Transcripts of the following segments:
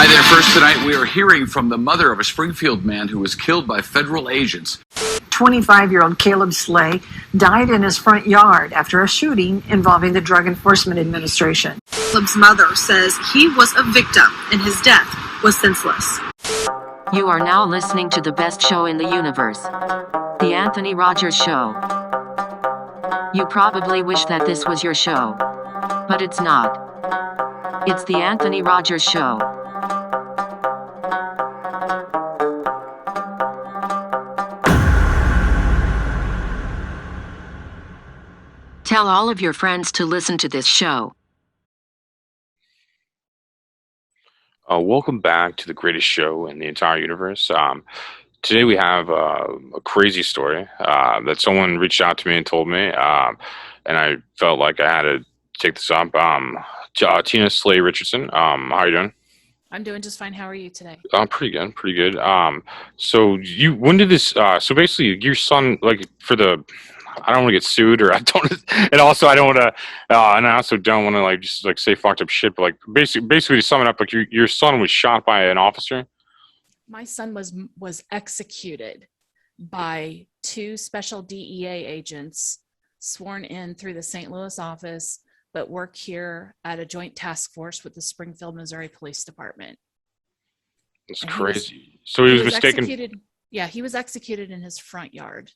Hi there. First tonight, we are hearing from the mother of a Springfield man who was killed by federal agents. 25-year-old Caleb Slay died in his front yard after a shooting involving the Drug Enforcement Administration. Caleb's mother says he was a victim and his death was senseless. You are now listening to the best show in the universe, The Anthony Rogers Show. You probably wish that this was your show, but it's not. It's The Anthony Rogers Show. Tell all of your friends to listen to this show. Welcome back to the greatest show in the entire universe. Today we have a crazy story that someone reached out to me and told me, and I felt like I had to take this up. Tina Slay Richardson, how are you doing? I'm doing just fine. How are you today? Pretty good. When did this? So basically, your son, like, for the. I don't want to get sued, or I don't, and also I don't want to, and I also don't want to just say fucked up shit. But basically to sum it up, your son was shot by an officer. My son was executed by two special DEA agents sworn in through the St. Louis office, but work here at a joint task force with the Springfield, Missouri Police Department. That's crazy. So he was mistaken. Executed, yeah, he was executed in his front yard.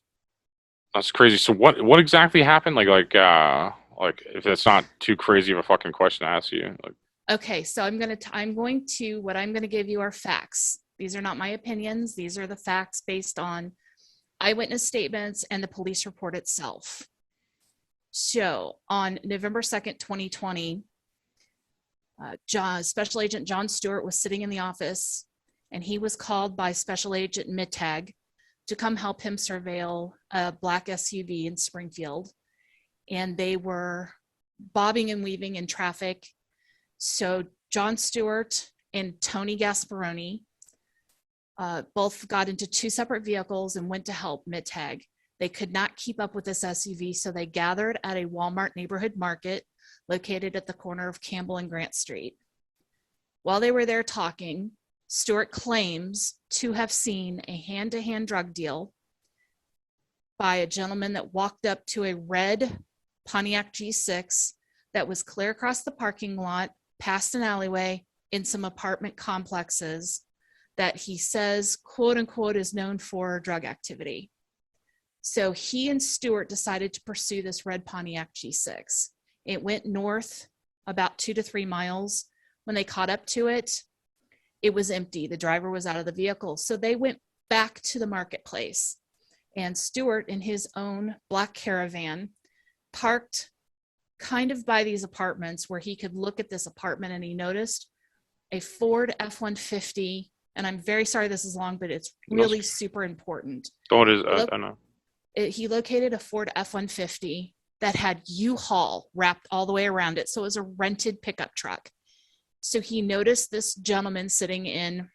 That's crazy. So what exactly happened? Like if that's not too crazy of a fucking question to ask you. Okay, so what I'm going to give you are facts. These are not my opinions. These are the facts based on eyewitness statements and the police report itself. So on November 2nd, 2020, Special Agent John Stewart was sitting in the office, and he was called by Special Agent Mittag to come help him surveil a black SUV in Springfield. And they were bobbing and weaving in traffic. So John Stewart and Tony Gasparoni both got into two separate vehicles and went to help Mittag. They could not keep up with this SUV, so they gathered at a Walmart neighborhood market located at the corner of Campbell and Grant Street. While they were there talking, Stewart claims to have seen a hand-to-hand drug deal by a gentleman that walked up to a red Pontiac G6 that was clear across the parking lot, past an alleyway, in some apartment complexes that he says, quote unquote, is known for drug activity. So he and Stewart decided to pursue this red Pontiac G6. It went north about 2 to 3 miles. When they caught up to it, it was empty. The driver was out of the vehicle. So they went back to the marketplace, and Stewart, in his own black Caravan, parked kind of by these apartments where he could look at this apartment, and he noticed a Ford F-150. And I'm very sorry this is long, but it's really super important. Oh, it is. I know. He located a Ford F-150 that had U-Haul wrapped all the way around it. So it was a rented pickup truck. So he noticed this gentleman sitting in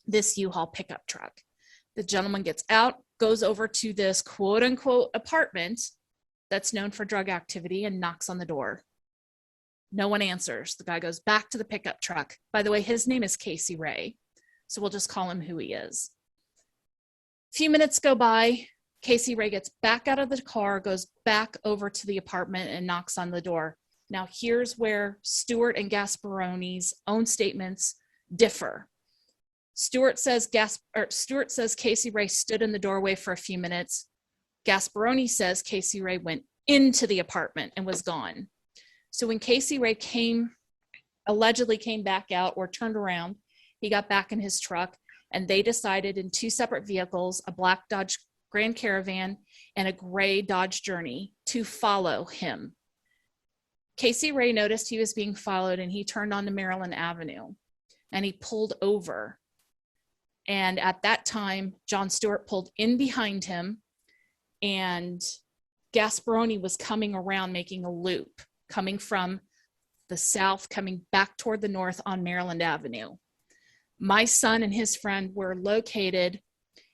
this U-Haul pickup truck. The gentleman gets out, goes over to this quote unquote apartment that's known for drug activity, and knocks on the door. No one answers. The guy goes back to the pickup truck. By the way, his name is Casey Ray, so we'll just call him who he is. A few minutes go by. Casey Ray gets back out of the car, goes back over to the apartment, and knocks on the door. Now, here's where Stewart and Gasparoni's own statements differ. Stewart says Casey Ray stood in the doorway for a few minutes. Gasparoni says Casey Ray went into the apartment and was gone. So when Casey Ray allegedly came back out or turned around, he got back in his truck, and they decided in two separate vehicles, a black Dodge Grand Caravan and a gray Dodge Journey, to follow him. Casey Ray noticed he was being followed, and he turned onto Maryland Avenue, and he pulled over. And at that time, John Stewart pulled in behind him, and Gasparoni was coming around, making a loop, coming from the south, coming back toward the north on Maryland Avenue. My son and his friend were located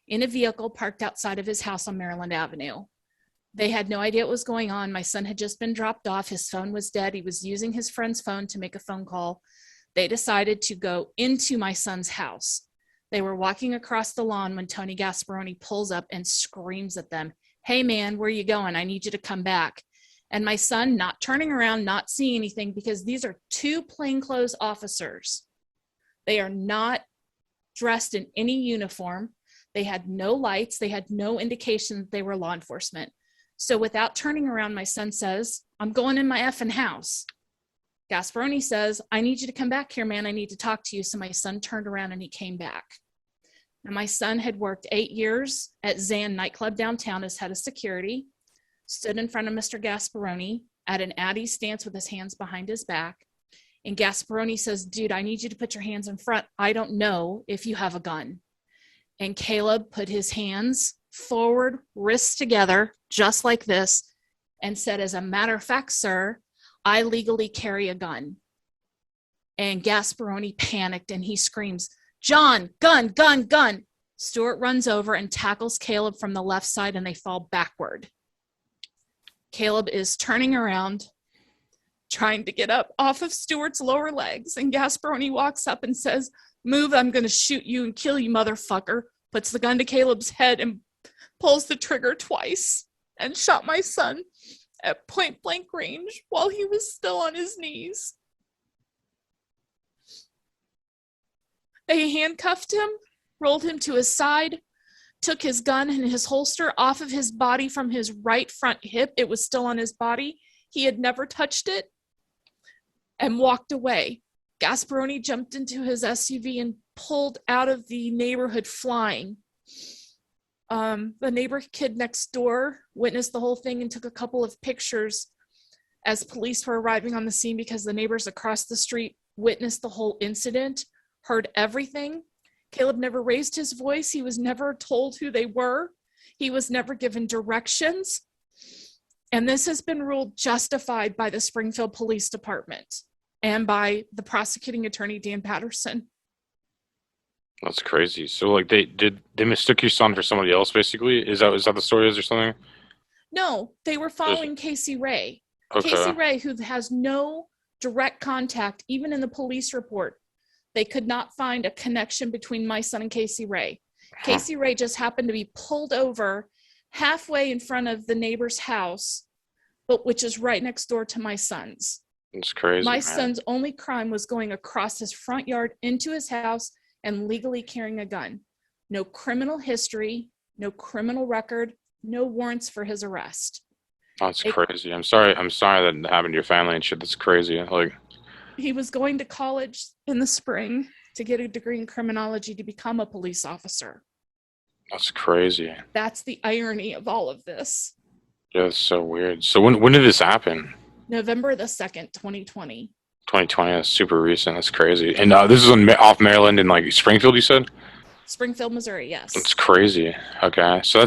in a vehicle parked outside of his house on Maryland Avenue. They had no idea what was going on. My son had just been dropped off. His phone was dead. He was using his friend's phone to make a phone call. They decided to go into my son's house. They were walking across the lawn when Tony Gasparoni pulls up and screams at them, "Hey man, where you going? I need you to come back." And my son, not turning around, not seeing anything, because these are two plainclothes officers. They are not dressed in any uniform. They had no lights. They had no indication that they were law enforcement. So without turning around, my son says, "I'm going in my effing house." Gasparoni says, "I need you to come back here, man. I need to talk to you." So my son turned around and he came back. Now, my son had worked 8 years at Zan nightclub downtown as head of security, stood in front of Mr. Gasparoni at an Addy stance with his hands behind his back. And Gasparoni says, "Dude, I need you to put your hands in front. I don't know if you have a gun." And Caleb put his hands forward, wrists together, just like this, and said, "As a matter of fact, sir, I legally carry a gun." And Gasparoni panicked and he screams, "John, gun, gun, gun." Stewart runs over and tackles Caleb from the left side and they fall backward. Caleb is turning around, trying to get up off of Stewart's lower legs, and Gasparoni walks up and says, "Move, I'm going to shoot you and kill you, motherfucker." Puts the gun to Caleb's head and pulls the trigger twice and shot my son at point blank range while he was still on his knees. They handcuffed him, rolled him to his side, took his gun and his holster off of his body from his right front hip. It was still on his body. He had never touched it, and walked away. Gasparoni jumped into his SUV and pulled out of the neighborhood flying. The neighbor kid next door witnessed the whole thing and took a couple of pictures as police were arriving on the scene, because the neighbors across the street witnessed the whole incident, heard everything. Caleb never raised his voice. He was never told who they were. He was never given directions. And this has been ruled justified by the Springfield Police Department and by the prosecuting attorney, Dan Patterson. That's crazy. So like they mistook your son for somebody else, basically? Is that the story is or something? No, they were following Casey Ray. Okay. Casey Ray, who has no direct contact, even in the police report, they could not find a connection between my son and Casey Ray. Casey Ray just happened to be pulled over halfway in front of the neighbor's house, but which is right next door to my son's. It's crazy. My man. son's only crime was going across his front yard into his house and legally carrying a gun. No criminal history, no criminal record, no warrants for his arrest. That's crazy. I'm sorry that happened to your family and shit. That's crazy. Like, he was going to college in the spring to get a degree in criminology to become a police officer. that's crazy. That's the irony of all of this. Yeah, that's so weird. So when did this happen? November the 2nd, 2020. 2020. That's super recent. That's crazy. And this is off Maryland in like Springfield, you said? Springfield, Missouri, yes. That's crazy. Okay, so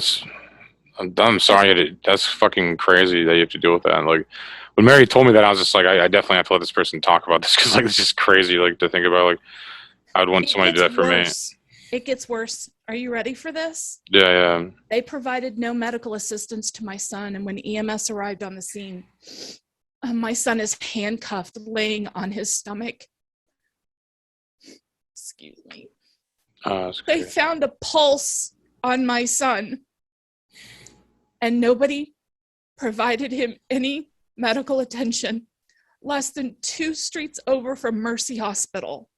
I'm sorry. That's fucking crazy that you have to deal with that. And like, when Mary told me that, I was just like, I definitely have to let this person talk about this, because like it's just crazy. Like to think about, like I would want somebody to do that for me. It gets worse. Are you ready for this? Yeah. They provided no medical assistance to my son, and when EMS arrived on the scene, my son is handcuffed, laying on his stomach. Excuse me. That's They crazy. found a pulse on my son, and nobody provided him any medical attention. Less than 2 streets over from Mercy Hospital.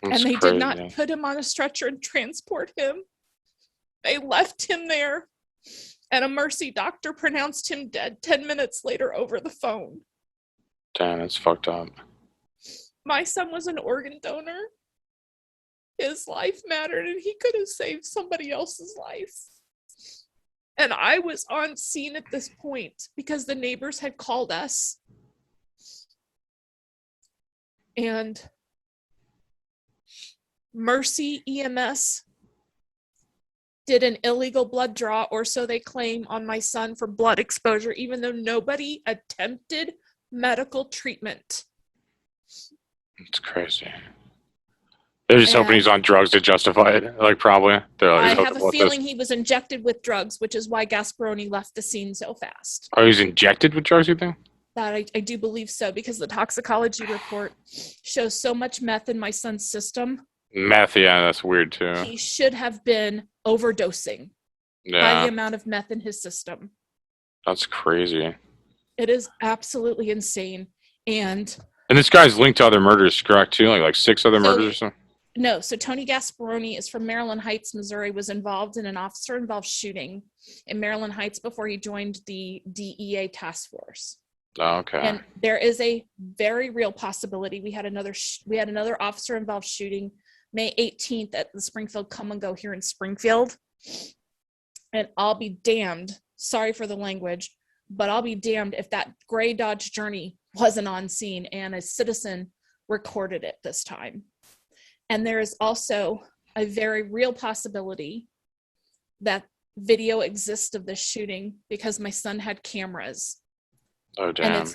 That's And they crazy. did not put him on a stretcher and transport him. They left him there, and a Mercy doctor pronounced him dead 10 minutes later over the phone. Damn, that's fucked up. My son was an organ donor. His life mattered, and he could have saved somebody else's life. And I was on scene at this point because the neighbors had called us. And Mercy EMS did an illegal blood draw, or so they claim, on my son for blood exposure, even though nobody attempted medical treatment. It's crazy. They're just hoping he's on drugs to justify it. Like, probably. They're like, I have a feeling he was injected with drugs, which is why Gasparoni left the scene so fast. Oh, he's injected with drugs, you think? That I do believe so, because the toxicology report shows so much meth in my son's system. Meth, yeah, that's weird too. He should have been overdosing by Yeah, the amount of meth in his system. that's crazy. It is absolutely insane. And And this guy's linked to other murders, correct, too? Like 6 other So- murders or something? no, so Tony Gasparoni is from Maryland Heights, Missouri, was involved in an officer-involved shooting in Maryland Heights before he joined the DEA task force. Oh, okay. And there is a very real possibility. We had another officer-involved shooting May 18th at the Springfield Come and Go here in Springfield. And I'll be damned, sorry for the language, but I'll be damned if that gray Dodge Journey wasn't on scene and a citizen recorded it this time. And there is also a very real possibility that video exists of this shooting because my son had cameras, Oh, damn.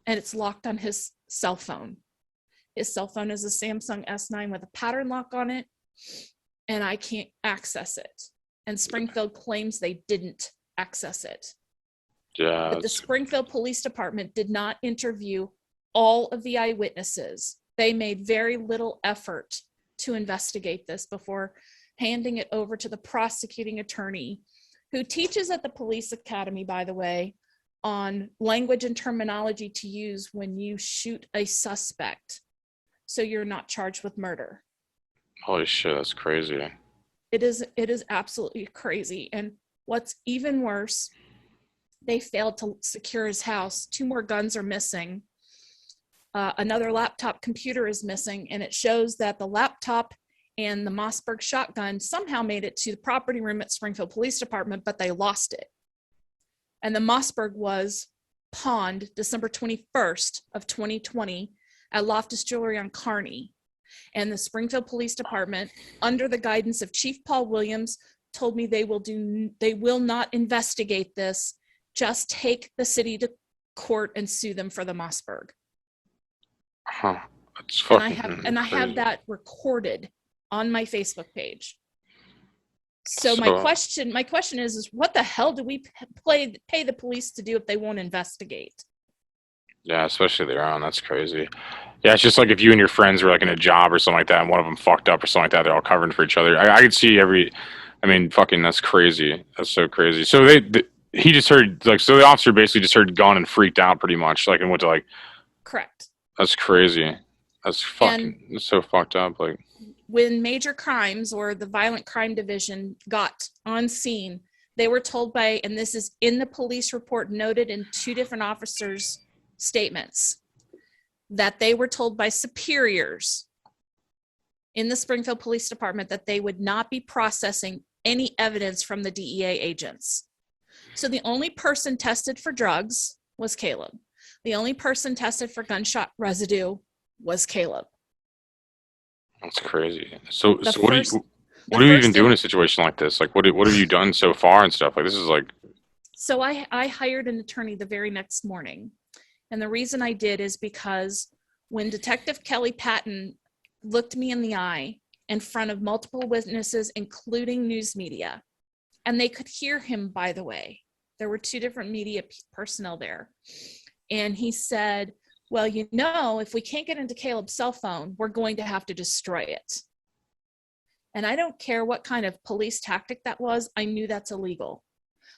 and it's locked on his cell phone. His cell phone is a Samsung S9 with a pattern lock on it, and I can't access it. And Springfield claims they didn't access it. Yeah. But the that's- Springfield Police Department did not interview all of the eyewitnesses. They made very little effort to investigate this before handing it over to the prosecuting attorney, who teaches at the police academy, by the way, on language and terminology to use when you shoot a suspect, so you're not charged with murder. Holy shit, that's crazy. It is absolutely crazy. And what's even worse, they failed to secure his house. 2 more guns are missing. Another laptop computer is missing, and it shows that the laptop and the Mossberg shotgun somehow made it to the property room at Springfield Police Department, but they lost it. And the Mossberg was pawned December 21st of 2020 at Loftus Jewelry on Kearney. And the Springfield Police Department, under the guidance of Chief Paul Williams, told me they will not investigate this. Just take the city to court and sue them for the Mossberg. Huh. That's And fucking I have crazy. that recorded on my Facebook page. So So- my question is what the hell do we pay the police to do if they won't investigate? Yeah, especially their own. That's crazy. Yeah, it's just like if you and your friends were like in a job or something like that, and one of them fucked up or something like that, they're all covering for each other. I could see fucking, that's crazy. That's so crazy. So he just heard, like, so the officer basically just heard gun and freaked out pretty much, like, and went to, like, Correct. that's crazy. That's fucking, it's so fucked up. Like, When Major Crimes or the Violent Crime Division got on scene, they were told by, and this is in the police report noted in 2 different officers' statements, that they were told by superiors in the Springfield Police Department that they would not be processing any evidence from the DEA agents. So the only person tested for drugs was Caleb. The only person tested for gunshot residue was Caleb. that's crazy. So The what first- what do you even first do in in- a situation like this? Like, what have you done so far and stuff? Like, this is like, So I hired an attorney the very next morning. And the reason I did is because when Detective Kelly Patton looked me in the eye in front of multiple witnesses, including news media, and they could hear him, by the way, there were 2 different media personnel there. And he said, well, if we can't get into Caleb's cell phone, we're going to have to destroy it. And I don't care what kind of police tactic that was. I knew that's illegal.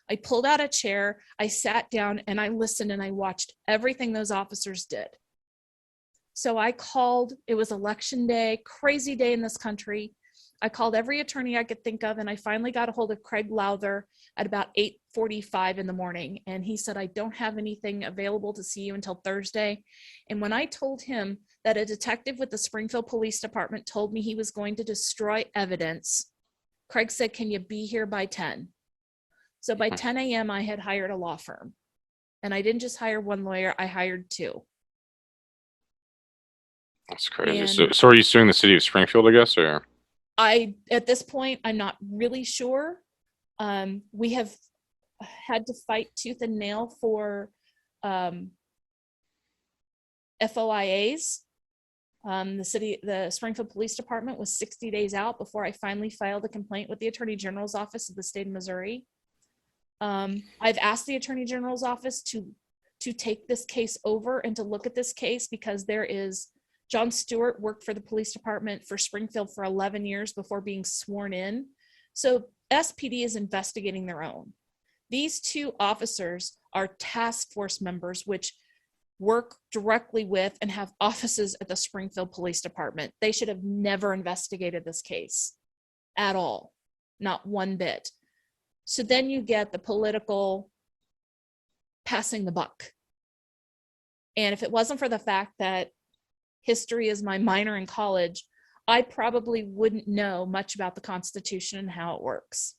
I pulled out a chair, I sat down, and I listened and I watched everything those officers did. So I called, it was election day, crazy day in this country. I called every attorney I could think of, and I finally got a hold of Craig Lowther at about 8:45 in the morning. And he said, I don't have anything available to see you until Thursday. And when I told him that a detective with the Springfield Police Department told me he was going to destroy evidence, Craig said, can you be here by 10? So by 10 a.m., I had hired a law firm. And I didn't just hire 1 lawyer, I hired 2. that's crazy. And- So are you suing the city of Springfield, I guess, or? At this point, I'm not really sure. We have had to fight tooth and nail for FOIAs. The Springfield Police Department was 60 days out before I finally filed a complaint with the Attorney General's office of the state of Missouri. I've asked the Attorney General's office to to take this case over and to look at this case, because John Stewart worked for the police department for Springfield for 11 years before being sworn in. So SPD is investigating their own. These two officers are task force members, which work directly with and have offices at the Springfield Police Department. They should have never investigated this case at all, not one bit. So then you get the political passing the buck. And if it wasn't for the fact that history is my minor in college, I probably wouldn't know much about the Constitution and how it works.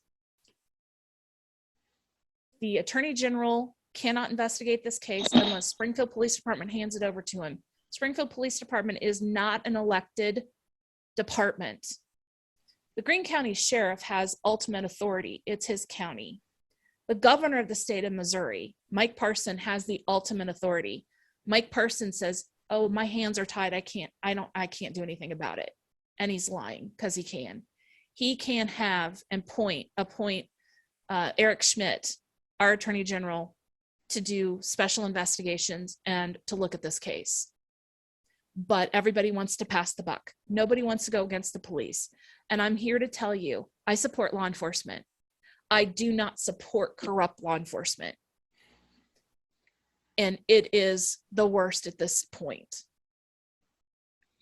The Attorney General cannot investigate this case unless Springfield Police Department hands it over to him. Springfield Police Department is not an elected department. The Greene County Sheriff has ultimate authority. It's his county. The governor of the state of Missouri, Mike Parson, has the ultimate authority. Mike Parson says, "Oh, my hands are tied. I can't do anything about it." And he's lying, because he can. He can have and appoint Eric Schmidt, our Attorney General, to do special investigations and to look at this case. But everybody wants to pass the buck. Nobody wants to go against the police. And I'm here to tell you, I support law enforcement. I do not support corrupt law enforcement. And it is the worst at this point.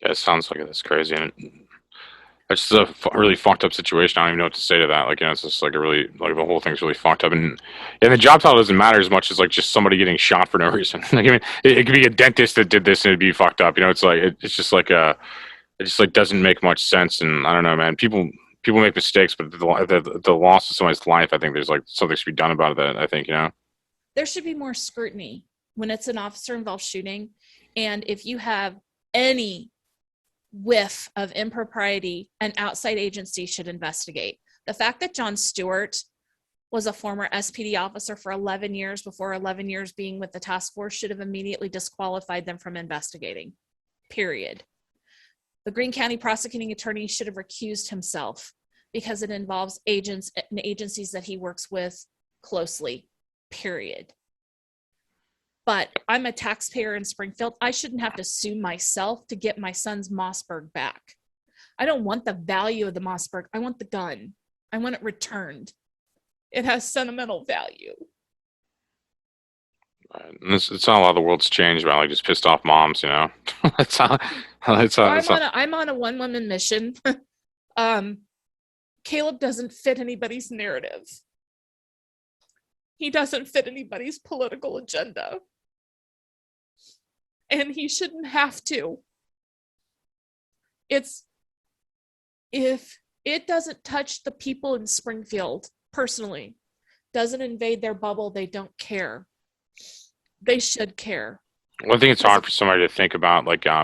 Yeah, it sounds like it's crazy, and it's just a really fucked up situation. I don't even know what to say to that. Like, it's just like the whole thing's really fucked up, and the job title doesn't matter as much as like just somebody getting shot for no reason. Like, I mean, it could be a dentist that did this and it'd be fucked up. It's like it's just like it just like doesn't make much sense. And I don't know, man. People make mistakes, but the loss of somebody's life, I think there's like something should be done about that. I think there should be more scrutiny when it's an officer-involved shooting, and if you have any whiff of impropriety, an outside agency should investigate. The fact that John Stewart was a former SPD officer for 11 years before 11 years being with the task force should have immediately disqualified them from investigating, period. The Greene County prosecuting attorney should have recused himself because it involves agents and agencies that he works with closely, period. But I'm a taxpayer in Springfield. I shouldn't have to sue myself to get my son's Mossberg back. I don't want the value of the Mossberg. I want the gun. I want it returned. It has sentimental value. It's not a lot of the world's changed about like just pissed off moms, I'm on a one-woman mission. Caleb doesn't fit anybody's narrative. He doesn't fit anybody's political agenda. And he shouldn't have to. If it doesn't touch the people in Springfield personally, doesn't invade their bubble, they don't care. They should care. Well, I think it's hard for somebody to think about. Like, I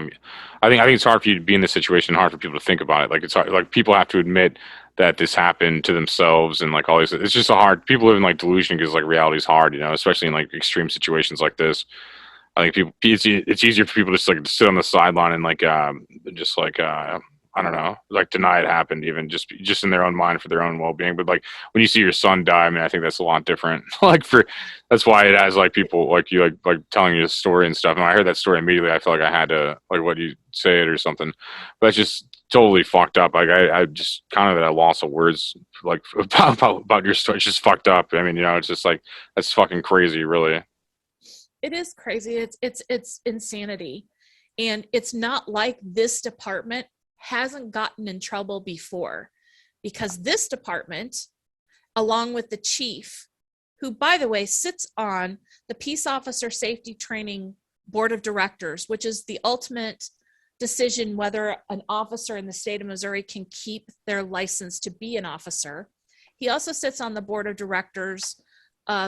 think it's hard for you to be in this situation. Hard for people to think about it. Like, it's hard. Like, people have to admit that this happened to themselves, and like all these. It's just a hard. People live in like delusion because like reality is hard. Especially in like extreme situations like this. I think it's easier for people just like to sit on the sideline and like just like I don't know, like deny it happened, even just in their own mind for their own well-being. But like when you see your son die, I mean, I think that's a lot different. That's why it has like people like you like telling you a story and stuff. And when I heard that story immediately, I felt like I had to like, what do you say it or something? But it's just totally fucked up. Like I just kind of at a loss of words like about your story. It's just fucked up. I mean, it's just like that's fucking crazy, really. It is crazy. It's insanity. And it's not like this department hasn't gotten in trouble before, because this department, along with the chief, who, by the way, sits on the Peace Officer Safety Training Board of Directors, which is the ultimate decision whether an officer in the state of Missouri can keep their license to be an officer. He also sits on the board of directors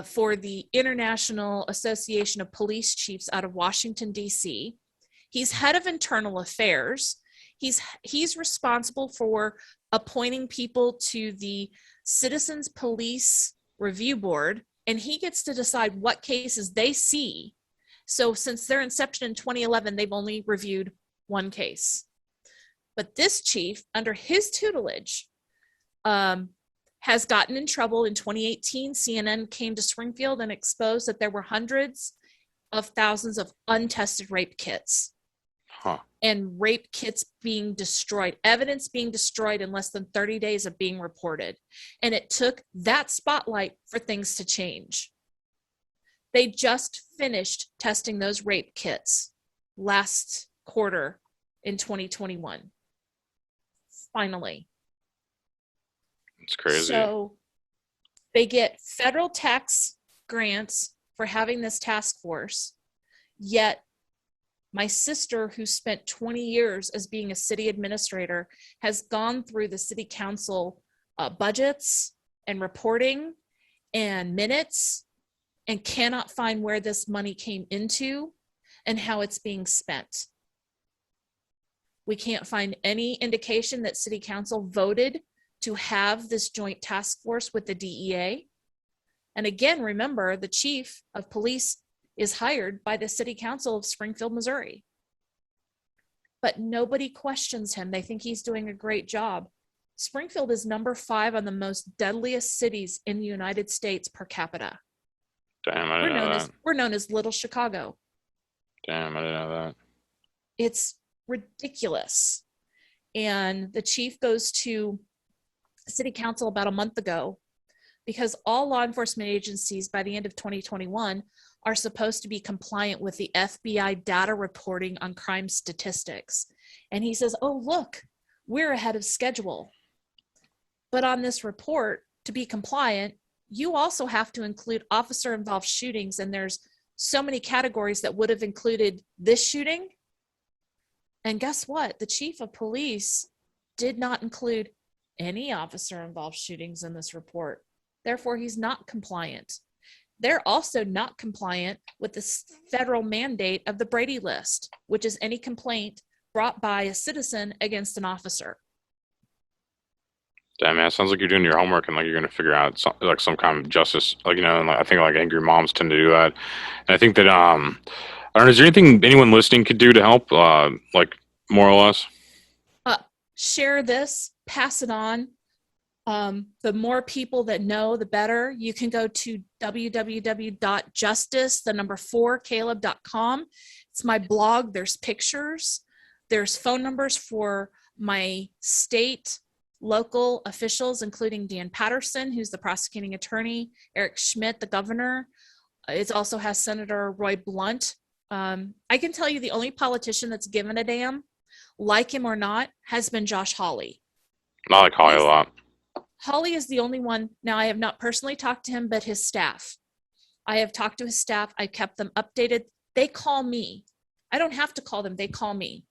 for the International Association of Police Chiefs out of Washington, D.C. He's head of internal affairs. He's responsible for appointing people to the Citizens Police Review Board, and he gets to decide what cases they see. So since their inception in 2011, they've only reviewed one case. But this chief, under his tutelage, has gotten in trouble. In 2018, CNN came to Springfield and exposed that there were hundreds, of thousands of untested rape kits. Huh. And rape kits being destroyed, evidence being destroyed in less than 30 days of being reported. And it took that spotlight for things to change. They just finished testing those rape kits last quarter in 2021. Finally. It's crazy. So they get federal tax grants for having this task force, yet my sister, who spent 20 years as being a city administrator, has gone through the city council budgets and reporting and minutes and cannot find where this money came into and how it's being spent. We can't find any indication that city council voted to have this joint task force with the DEA. And again, remember, the chief of police is hired by the city council of Springfield, Missouri. But nobody questions him. They think he's doing a great job. Springfield is number 5 on the most deadliest cities in the United States per capita. Damn, I didn't know that. We're known as Little Chicago. Damn, I didn't know that. It's ridiculous. And the chief goes to city council about a month ago because all law enforcement agencies by the end of 2021 are supposed to be compliant with the FBI data reporting on crime statistics. And he says, oh, look, we're ahead of schedule. But on this report, to be compliant, you also have to include officer-involved shootings, and there's so many categories that would have included this shooting. And guess what? The chief of police did not include any officer-involved shootings in this report. Therefore, he's not compliant. They're also not compliant with the federal mandate of the Brady List, which is any complaint brought by a citizen against an officer. Damn, man, it sounds like you're doing your homework and like you're gonna figure out some kind of justice. Like, you know, and I think like angry moms tend to do that. And I think that I don't know, is there anything anyone listening could do to help? Like more or less? Share this, pass it on. The more people that know, the better. You can go to www.justice4caleb.com. It's my blog. There's pictures. There's phone numbers for my state, local officials, including Dan Patterson, who's the prosecuting attorney, Eric Schmidt, the governor. It also has Senator Roy Blunt. I can tell you the only politician that's given a damn, like him or not, has been Josh Hawley. I like Hawley a lot. Hawley is the only one. Now, I have not personally talked to him, but his staff. I have talked to his staff. I kept them updated. They call me. I don't have to call them. They call me.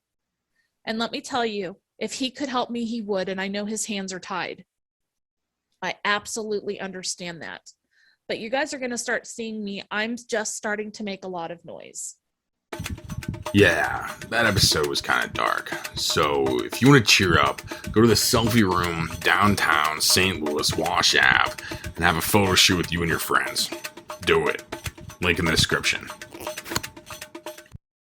And let me tell you, if he could help me, he would. And I know his hands are tied. I absolutely understand that. But you guys are going to start seeing me. I'm just starting to make a lot of noise. Yeah, that episode was kind of dark. So if you want to cheer up, go to the Selfie Room downtown St. Louis, Wash Ave, and have a photo shoot with you and your friends. Do it. Link in the description.